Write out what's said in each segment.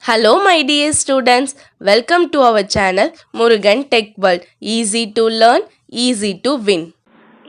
Hello, my dear students. Welcome to our channel Murugan Tech World. Easy to learn, easy to win.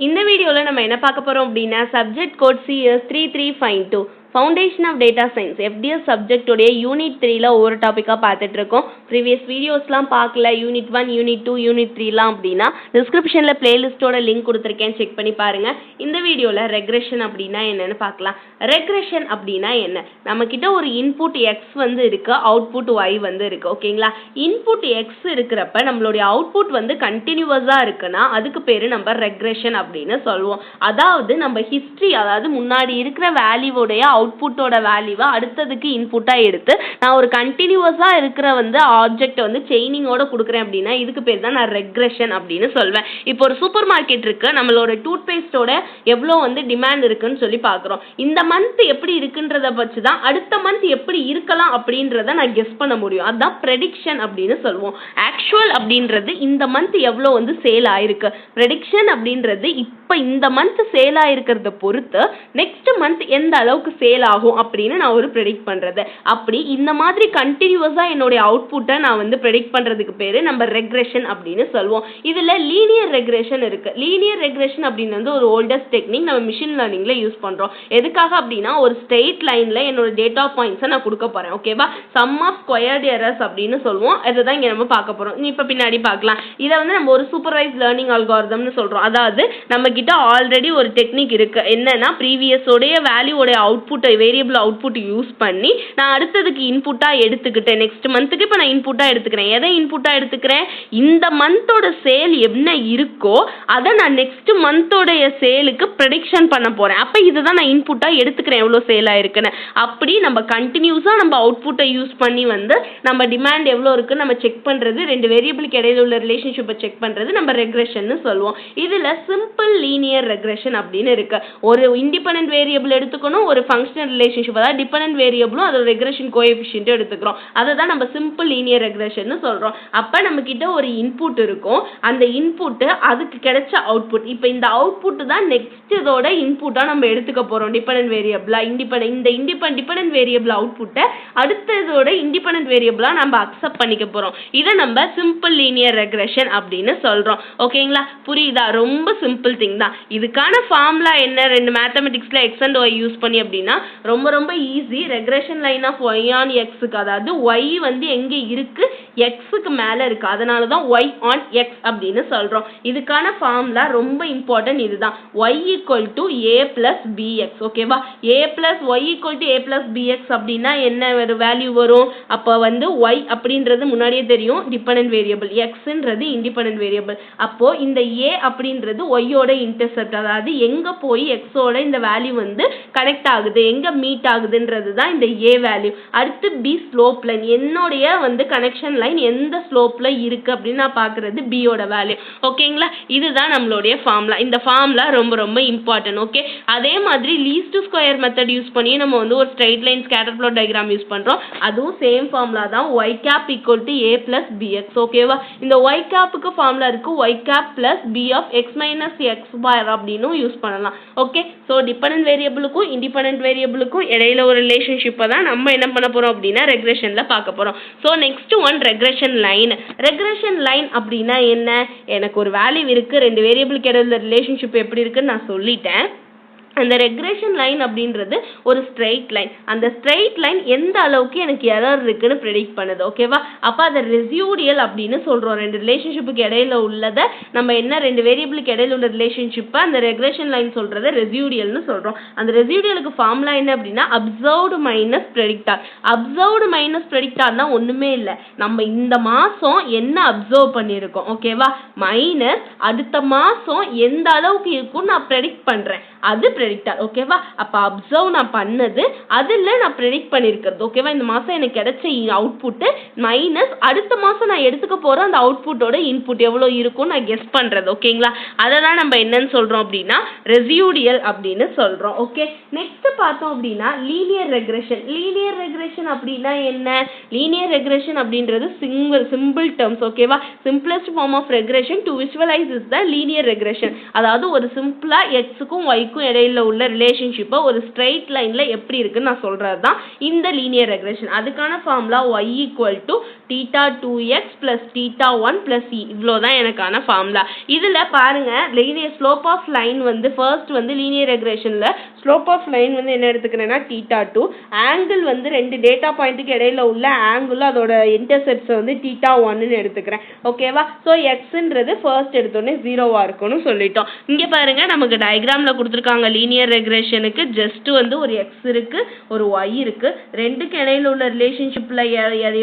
இந்த வீடியோவில் நம்ம என்ன பார்க்க போகிறோம் அப்படின்னா subject code CS 3352 foundation of data science FDS சப்ஜெக்டோடைய unit 3ல ஒவ்வொரு டாப்பிக்காக பார்த்துட்டு இருக்கோம். ப்ரீவியஸ் வீடியோஸ்லாம் பார்க்கல, யூனிட் 1, யூனிட் 2, யூனிட் 3லாம் அப்படின்னா டிஸ்கிரிப்ஷனில் பிளேலிஸ்ட்டோட லிங்க் கொடுத்துருக்கேன், செக் பண்ணி பாருங்கள். இந்த வீடியோவில் ரெக்ரெஷன் அப்படின்னா என்னென்னு பார்க்கலாம். ரெக்ரெஷன் அப்படின்னா என்ன? நம்மக்கிட்ட ஒரு இன்புட் எக்ஸ் வந்து இருக்குது, அவுட்புட் ஒய் வந்து இருக்குது. ஓகேங்களா? இன்புட் எக்ஸ் இருக்கிறப்ப நம்மளுடைய அவுட்புட் வந்து கண்டினியூவஸாக இருக்குன்னா அதுக்கு பேர் நம்ம ரெக்ரெஷன் அப்படின்னு சொல்லுவோம். அதாவது நம்ம ஹிஸ்ட்ரி, அதாவது முன்னாடி இருக்கிற வேல்யூவோடைய அவுட்புட்டோட வேல்யூவை அடுத்ததுக்கு இன்புட்டாக எடுத்து நான் ஒரு கண்டினியூவஸாக இருக்கிற வந்து ஆப்ஜெக்ட் வந்து செயினிங்கோட கொடுக்குறேன் அப்படின்னா இதுக்கு பேர் தான் நான் ரெக்ரெஷன் அப்படின்னு சொல்வேன். இப்போ ஒரு சூப்பர் மார்க்கெட் இருக்கு, நம்மளோட டூத் பேஸ்டோட எவ்வளோ வந்து டிமாண்ட் இருக்குன்னு சொல்லி பார்க்குறோம். இந்த மந்த் எப்படி இருக்குன்றத வச்சு தான் அடுத்த மந்த் எப்படி இருக்கலாம் அப்படின்றத நான் கெஸ் பண்ண முடியும். அதுதான் ப்ரெடிக்ஷன் அப்படின்னு சொல்லுவோம். ஆக்சுவல் அப்படின்றது இந்த மந்த் எவ்வளோ வந்து சேல் ஆயிருக்கு, ப்ரெடிக்ஷன் அப்படின்றது இப்போ இந்த மந்த் சேல் ஆயிருக்கிறத பொறுத்து நெக்ஸ்ட் மந்த் எந்த அளவுக்கு சேல் ஆகும் அப்படின்னு நான் ஒரு ப்ரெடிக்ட் பண்ணுறது. அப்படி இந்த மாதிரி கண்டினியூவஸாக என்னுடைய அவுட்புட்டை நான் வந்து ப்ரெடிக்ட் பண்ணுறதுக்கு பேர் நம்ம ரெக்ரெஷன் அப்படின்னு சொல்லுவோம். இதில் லீனியர் ரெக்ரெஷன் இருக்குது. லீனியர் ரெக்ரெஷன் அப்படின்னு வந்து ஒரு ஓல்டஸ்ட் டெக்னிக் நம்ம மிஷின் லேர்னிங்கில் யூஸ் பண்ணுறோம். எதுக்காக அப்படின்னா ஒரு ஸ்ட்ரெயிட் லைனில் என்னோட டேட்டா பாயிண்ட்ஸை நான் கொடுக்க போகிறேன். ஓகேவா? சம் ஆஃப் ஸ்கொயர்டு எரர்ஸ் அப்படின்னு சொல்லுவோம். இதை தான் இங்கே நம்ம பார்க்க போகிறோம். இப்போ பின்னாடி பார்க்கலாம். இதை வந்து நம்ம ஒரு சூப்பர்வைஸ் லேர்னிங் அல்காரிதம்னு சொல்கிறோம். அதாவது நம்ம கிட்ட ஆல்ரெடி ஒரு டெக்னிக் இருக்குது. என்னன்னா ப்ரீவியஸோடைய வேல்யூவோடைய அவுட்புட்டை வேரியபிள் அவுட்புட் யூஸ் பண்ணி நான் அடுத்ததுக்கு இன்புட்டாக எடுத்துக்கிட்டேன். நெக்ஸ்ட் மந்த்துக்கு இப்போ நான் இன்புட்டாக எடுத்துக்கிறேன். எதை இன்புட்டாக எடுத்துக்கிறேன்? இந்த மந்தோட சேல் என்ன இருக்கோ அதை நான் நெக்ஸ்ட் மந்தோடைய சேலுக்கு ப்ரெடிக்ஷன் பண்ண போகிறேன். அப்போ இதுதான் நான் இன்புட்டாக எடுத்துக்கிறேன் எவ்வளோ சேல் ஆயிருக்குன்னு. அப்படி நம்ம கண்டினியூஸாக நம்ம அவுட்புட்டை யூஸ் பண்ணி வந்து நம்ம டிமாண்ட் எவ்வளோ இருக்குன்னு நம்ம செக் பண்ணுறது, ரெண்டு வேரியபிளுக்கு இடையில உள்ள ரிலேஷன்ஷிப்பை செக் பண்ணுறது நம்ம ரெக்ரெஷன் சொல்லுவோம். இதில் சிம்பிள் லீனியர் ரெக்ரெஷன் அப்படின்னு இருக்கு. ஒரு இண்டிபெண்டன்ட் வேரியபிள் எடுத்துக்கணும், ஒரு ஃபங்க்ஷனல் ரிலேஷன்ஷிப், அதாவது டிபெண்டன்ட் வேரியபிளும் அதோட ரெக்ரெஷன் கோஎஃபிஷியன்ட்டும் எடுத்துக்கிறோம். அதை தான் நம்ம சிம்பிள் லீனியர் ரெக்ரெஷன் சொல்கிறோம். அப்போ நம்ம கிட்ட ஒரு இன்புட் இருக்கும், அந்த இன்புட்டு அதுக்கு கிடைச்ச அவுட்புட். இப்போ இந்த அவுட்புட் தான் நெக்ஸ்ட் இதோட இன்புட்டாக நம்ம எடுத்துக்க போகிறோம். டிபெண்டன்ட் வேரியபிளா டிபெண்டன்ட் வேரியபிள் அவுட்புட்டை அடுத்த இதோட இண்டிபெண்டன்ட் வேரியபிளாக நம்ம அக்செப்ட் பண்ணிக்க போகிறோம். இதை நம்ம சிம்பிள் லீனியர் ரெக்ரெஷன் அப்படின்னு சொல்கிறோம். ஓகேங்களா? புரியுதா? ரொம்ப சிம்பிள் திங் தான். இதுக்கான ஃபார்முலா என்ன? ரெண்டு மேத்தமெட்டிக்ஸில் எக்ஸ் அண்ட் ஒய் யூஸ் பண்ணி அப்படின்னா ரொம்ப ரொம்ப easy. Regression line of Y on எக்ஸுக்கு, அதாவது ஒய் வந்து எங்கே இருக்கு, எக்ஸுக்கு மேலே இருக்கு, அதனால தான் ஒய் ஆன் எக்ஸ் அப்படின்னு சொல்கிறோம். இதுக்கான ஃபார்முலா ரொம்ப இம்பார்ட்டன்ட். இதுதான் y equal to A plus B X. ஓகேவா? A plus y equal to A plus B X அப்படின்னா என்ன ஒரு வேல்யூ வரும்? அப்போ வந்து ஒய் அப்படின்றது முன்னாடியே தெரியும் டிபெண்டன்ட் வேரியபிள், எக்ஸ்ன்றது இண்டிபெண்டன்ட் வேரியபிள். அப்போ இந்த ஏ அப்படின்றது ஒய்யோட இன்டர்செப்ட், அதாவது எங்கே போய் எக்ஸோட இந்த வேல்யூ வந்து கனெக்ட் ஆகுது, எங்கே மீட் ஆகுதுன்றது தான் இந்த ஏ வேல்யூ. அடுத்து பி ஸ்லோப் லைன், என்னுடைய வந்து கனெக்ஷன் லைன் எந்த ஸ்லோப்பில் இருக்குது அப்படின்னு நான் பார்க்குறது பியோட வேல்யூ. ஓகேங்களா? இதுதான் நம்மளுடைய ஃபார்முலா. இந்த ஃபார்முலா ரொம்ப ரொம்ப இம்பார்ட்டன்ட். ஓகே, அதே மாதிரி லீஸ்ட் ஸ்கொயர் மெத்தட் யூஸ் பண்ணி நம்ம வந்து ஒரு straight line scatter plot diagram use பண்ணுறோம். அதுவும் சேம் ஃபார்முலா தான், y cap equal to A plus B X. ஓகேவா? இந்த ஒய் கேப்புக்கு ஃபார்முலா இருக்குது, y cap plus B of X minus X bar அப்படின்னு யூஸ் பண்ணலாம். ஓகே, ஸோ டிபெண்டன்ட் வேரியபிளுக்கும் இண்டிபெண்டன்ட் வேரியபிளுக்கும் இடையில ஒரு ரிலேஷன்ஷிப்பை தான் நம்ம என்ன பண்ண போகிறோம் அப்படின்னா ரெக்ரெஷனில் பார்க்க போகிறோம். So next one regression line. Regression line அப்படின்னா என்ன? எனக்கு ஒரு வேல்யூ இருக்குது, ரெண்டு வேரியபிளுக்கு இடையில ரிலேஷன்ஷிப் எப்படி இருக்குன்னு நான் சொல்லிட்டேன். அந்த ரெக்ரெஷன் லைன் அப்படின்றது ஒரு ஸ்ட்ரெயிட் லைன். அந்த ஸ்ட்ரெயிட் லைன் எந்த அளவுக்கு எனக்கு எரர் இருக்குன்னு ப்ரெடிக்ட் பண்ணுது. ஓகேவா? அப்போ அதை ரெசியூடியல் அப்படின்னு சொல்கிறோம். ரெண்டு ரிலேஷன்ஷிப்புக்கு இடையில உள்ளதை நம்ம என்ன, ரெண்டு வேரியபிளுக்கு இடையில உள்ள ரிலேஷன்ஷிப்பை அந்த ரெக்ரெஷன் லைன் சொல்கிறத ரெசியூடியல்னு சொல்கிறோம். அந்த ரெசியூடியலுக்கு ஃபார்முலா என்ன அப்படின்னா அப்சர்வ்டு மைனஸ் ப்ரெடிக்டார். அப்சர்வ்டு மைனஸ் ப்ரெடிக்டார்னா ஒன்றுமே இல்லை, நம்ம இந்த மாதம் என்ன அப்சர்வ் பண்ணியிருக்கோம், ஓகேவா, மைனஸ் அடுத்த மாதம் எந்த அளவுக்கு இருக்குன்னு நான் ப்ரெடிக்ட் பண்ணுறேன், அது ப்ரெடிக்டார். ஓகேவா? அப்போ அப்சர்வ் நான் பண்ணது, அதில் நான் ப்ரெடிக்ட் பண்ணியிருக்கிறது. ஓகேவா? இந்த மாதம் எனக்கு கிடைச்ச அவுட்புட்டு மைனஸ் அடுத்த மாதம் நான் எடுத்துக்க போகிற அந்த அவுட்புட்டோட இன்புட் எவ்வளோ இருக்கும்னு நான் கெஸ் பண்ணுறது. ஓகேங்களா? அதை தான் நம்ம என்னன்னு சொல்கிறோம் அப்படின்னா ரெசியூடியல் அப்படின்னு சொல்கிறோம். ஓகே, நெக்ஸ்ட் பார்த்தோம் அப்படின்னா லீனியர் ரெக்ரெஷன். லீனியர் ரெக்ரெஷன் அப்படின்னா என்ன? லீனியர் ரெக்ரெஷன் அப்படின்றது சிம்பிள் டேர்ம்ஸ். ஓகேவா? Simplest form of regression to visualize is the linear regression. அதாவது ஒரு சிம்பிளாக எக்ஸுக்கும் ஒய்க்கும் இடையில இடையில உள்ள ரிலேஷன்ஷிப்பை ஒரு ஸ்ட்ரைட் லைன்ல எப்படி இருக்குன்னு நான் சொல்றது தான் இந்த லீனியர் ரெக்ரெஷன். அதுக்கான formula y equal to theta 2x plus theta 1 plus e, இவ்வளோதான் எனக்கான ஃபார்முலா. இதுல பாருங்க லீனியர் ஸ்லோப் ஆஃப் லைன் வந்து ஃபர்ஸ்ட் வந்து லீனியர் ரெக்ரெஷன்ல ஸ்லோப் ஆஃப் லைன் வந்து என்ன எடுத்துக்கிறேன்னா தீட்டா 2, ஆங்கிள் வந்து ரெண்டு டேட்டா பாயிண்ட்டுக்கு இடையில உள்ள ஆங்கிள் அதோட இன்டர்செப்ட்ஸ் வந்து தீட்டா 1ன்னு எடுத்துக்கிறேன். ஓகேவா? ஸோ எக்ஸ்ன்றது ஃபர்ஸ்ட் எடுத்தோடனே ஜீரோவா இருக்கும்னு சொல்லிட்டோம். இங்க பாருங்க நமக்கு டயக்ராம்ல கொடுத்துருக்காங்க லீனியர் ரெக்ரெஷனுக்கு ஜஸ்ட் வந்து ஒரு எக்ஸ் இருக்கு ஒரு ஒய் இருக்கு, ரெண்டுக்கு இடையில உள்ள ரிலேஷன்ஷிப்ல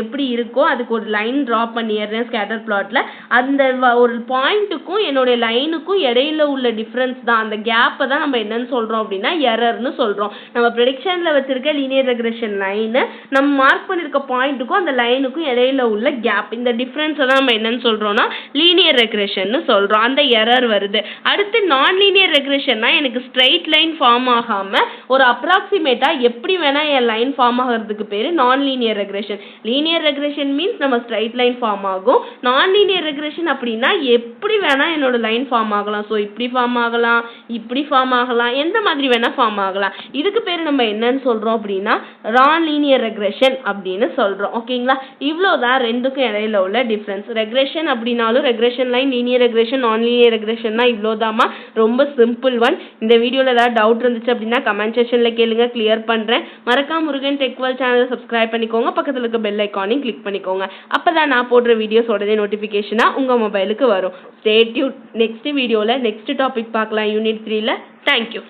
எப்படி இருக்கோ அதுக்கு ஒரு லைன் டிரா பண்ணிடுறேன் ஸ்கேட்டர் பிளாட்ல. அந்த ஒரு பாயிண்ட்டுக்கும் என்னுடைய லைனுக்கும் இடையில உள்ள டிஃபரன்ஸ் தான், அந்த கேப்பை தான் நம்ம என்னன்னு சொல்றோம் அப்படின்னா எரர்னு சொல்றோம். நம்ம ப்ரெடிக்ஷன்ல வச்சிருக்க லீனியர் ரெக்ரெஷன் லைன் நம்ம மார்க் பண்ணிருக்க பாயிண்ட்டுக்கும் அந்த லைனுக்கும் இடையில உள்ள கேப், இந்த டிஃபரன்ஸ் தான் நம்ம என்னன்னு சொல்றோம்னா லீனியர் ரெக்ரெஷன் சொல்றோம். அந்த எரர் வருது. அடுத்து நான் லீனியர் ரெக்ரெஷன்னா எனக்கு ஸ்ட்ரைட் லைன் ஃபார்ம் ஆகாம ஒரு அப்ராக்சிமேட்டா எப்படி வேணா என் லைன் ஃபார்ம் ஆகிறதுக்கு பேரு நான் linear regression. Linear regression means நம்ம ஸ்ட்ரைட் லைன் ஃபார்ம் ஆகும். நான் லீனியர் ரெக்ரெஷன் அப்படின்னா எப்படி வேணா என்னோட லைன் ஃபார்ம் ஆகலாம். ஸோ இப்படி ஃபார்ம் ஆகலாம், இப்படி ஃபார்ம் ஆகலாம், எந்த மாதிரி வேணா ஃபார்ம் ஆகலாம். இதுக்கு பேர் நம்ம என்னன்னு சொல்றோம் அப்படின்னா நான் லீனியர் ரெக்ரெஷன் அப்படின்னு சொல்றோம். ஓகேங்களா? இவ்வளோதான் ரெண்டுக்கும் இடையில உள்ள டிஃபரன்ஸ். ரெக்ரெஷன் அப்படின்னாலும் ரெக்ரெஷன் லைன், லீனியர் ரெக்ரெஷன், நான் லீனியர் ரெக்ரெஷன்னா இவ்வளோதாமா, ரொம்ப சிம்பிள் ஒன். இந்த வீடியோல ஏதாவது டவுட் இருந்துச்சு அப்படின்னா கமெண்ட் செக்ஷன்ல கேளுங்க, கிளியர் பண்றேன். மறக்காம முருகன் டெக்வல் சேனலை சப்ஸ்கிரைப் பண்ணிக்கோங்க, பக்கத்துல இருக்க பெல் ஐக்கானையும் கிளிக் பண்ணிக்கோங்க. அப்பதான் நான் போடுற வீடியோஸ் உடனே நோட்டிபிகேஷனா உங்க மொபைலுக்கு வரும். Stay tune. நெக்ஸ்ட் வீடியோல நெக்ஸ்ட் டாபிக் பார்க்கலாம் யூனிட் 3ல. தேங்க்யூ.